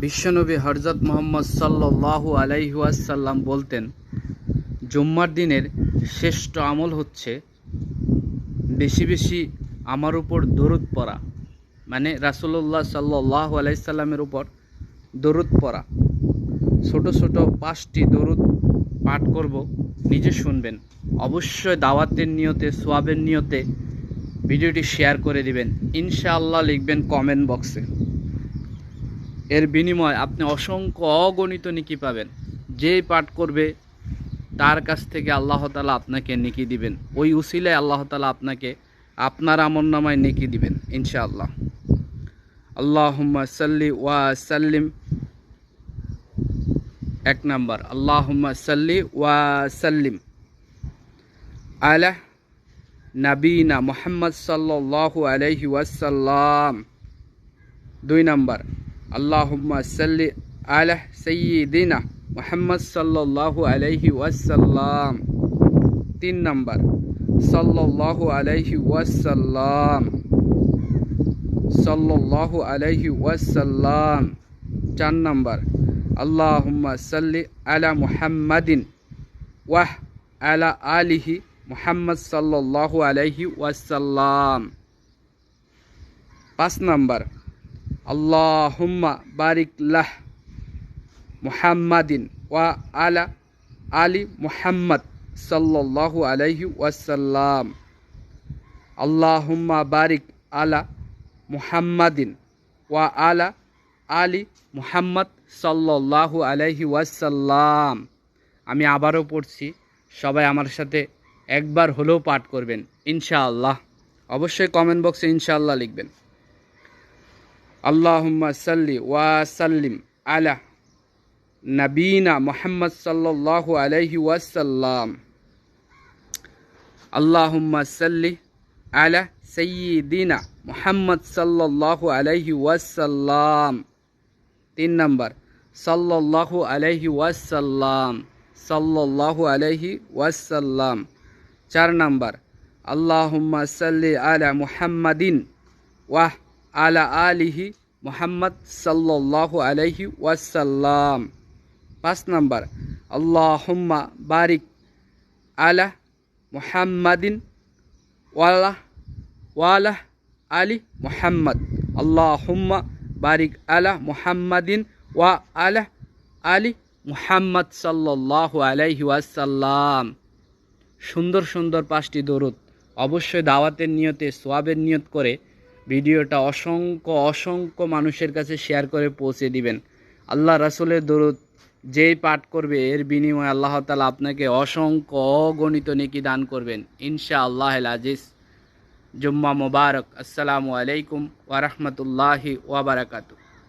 বিশ্বনবী হযরত মুহাম্মদ সাল্লাল্লাহু আলাইহি ওয়াসাল্লাম বলতেন, জুম্মার দিনের শ্রেষ্ঠ আমল হচ্ছে বেশি বেশি আমার উপর দরুদ পড়া, মানে রাসূলুল্লাহ সাল্লাল্লাহু আলাইহি সাল্লামের উপর দরুদ পড়া। ছোট ছোট 5টি দরুদ পাঠ করব, নিজে শুনবেন। অবশ্যই দাওয়াতের নিয়তে, সোয়াবের নিয়তে ভিডিওটি শেয়ার করে দিবেন। ইনশাআল্লাহ লিখবেন কমেন্ট বক্সে। এর বিনিময়ে আপনি অসংখ্য অগণিত নেকি পাবেন। যেই পাঠ করবে তার কাছ থেকে আল্লাহ তাআলা আপনাকে নেকি দিবেন। ওই উসিলায় আল্লাহ তাআলা আপনাকে আপনার আমলনামায় নেকি দিবেন ইনশাআল্লাহ। আল্লাহুম্মা সাল্লি ওয়া সাল্লিম। 1 নাম্বার, আল্লাহুম্মা সাল্লি ওয়া সাল্লিম আলা নবীনা মুহাম্মদ সাল্লাল্লাহু আলাইহি ওয়াসাল্লাম। 2 নাম্বার, আল্লাহুম্মা সাল্লি আলা সাইয়্যিদিনা মুহাম্মদ সাল্লাল্লাহু আলাইহি ওয়াসাল্লাম। 3 নাম্বার, সাল্লাল্লাহু আলাইহি ওয়াসাল্লাম, সাল্লাল্লাহু আলাইহি ওয়াসাল্লাম। 4 নাম্বার, আল্লাহুম্মা সাল্লি আলা মুহাম্মাদিন ওয়া আলা আলিহি মুহাম্মদ সাল্লাল্লাহু আলাইহি ওয়াসাল্লাম। 5 নাম্বার, আল্লাহুম্মা বারিক লাহ মুহাম্মাদিন ওয়া আলা আলি মুহাম্মদ সাল্লাল্লাহু আলাইহি ওয়াসাল্লাম। আল্লাহুম্মা বারিক আলা মুহাম্মাদিন ওয়া আলা আলি মুহাম্মদ সাল্লাল্লাহু আলাইহি ওয়াসাল্লাম। আমি আবারও পড়ছি, সবাই আমার সাথে একবার হলেও পাঠ করবেন ইনশাআল্লাহ। অবশ্যই কমেন্ট বক্সে ইনশাআল্লাহ লিখবেন। আল্লাহুম্মা সাল্লি ওয়া সাল্লিম আলা নবীনা মুহাম্মদ সাল্লাল্লাহু আলাইহি ওয়াসাল্লাম। আল্লাহুম্মা সাল্লি আলা সাইয়্যিদিনা মুহাম্মদ সাল্লাল্লাহু আলাইহি ওয়াসাল্লাম। 3 নাম্বার, সাল্লাল্লাহু আলাইহি ওয়াসাল্লাম, সাল্লাল্লাহু আলাইহি ওয়াসাল্লাম। 4 নাম্বার, আল্লাহুম্মা সাল্লি আলা মুহাম্মাদিন ওয়া আলা আলিহি মুহাম্মদ সাল্লাল্লাহু আলাইহি ওয়াসাল্লাম। 5 নাম্বার, আল্লাহুম্মা বারিক আলা মুহাম্মাদিন ওয়ালা আলি মুহাম্মদ, আল্লাহুম্মা বারিক আলা মুহাম্মাদিন ওয়া আলা আলি মুহাম্মদ সাল্লাল্লাহু আলাইহি ওয়াসাল্লাম। সুন্দর সুন্দর 5টি দরুদ অবশ্যই দাওয়াতের নিয়তে, সোয়াবের নিয়ত করে ভিডিওটা অসংখ্য অসংখ্য মানুষের কাছে শেয়ার করে পৌঁছে দিবেন। আল্লাহ রাসূলের দরুদ যেই পাঠ করবে এর বিনিময়ে আল্লাহ তাআলা আপনাকে অসংখ্য অগণিত নেকি দান করবেন ইনশাআল্লাহুল আজিজ। জুম্মা মুবারক। আসসালামু আলাইকুম ওয়া রাহমাতুল্লাহি ওয়া বারাকাতুহু।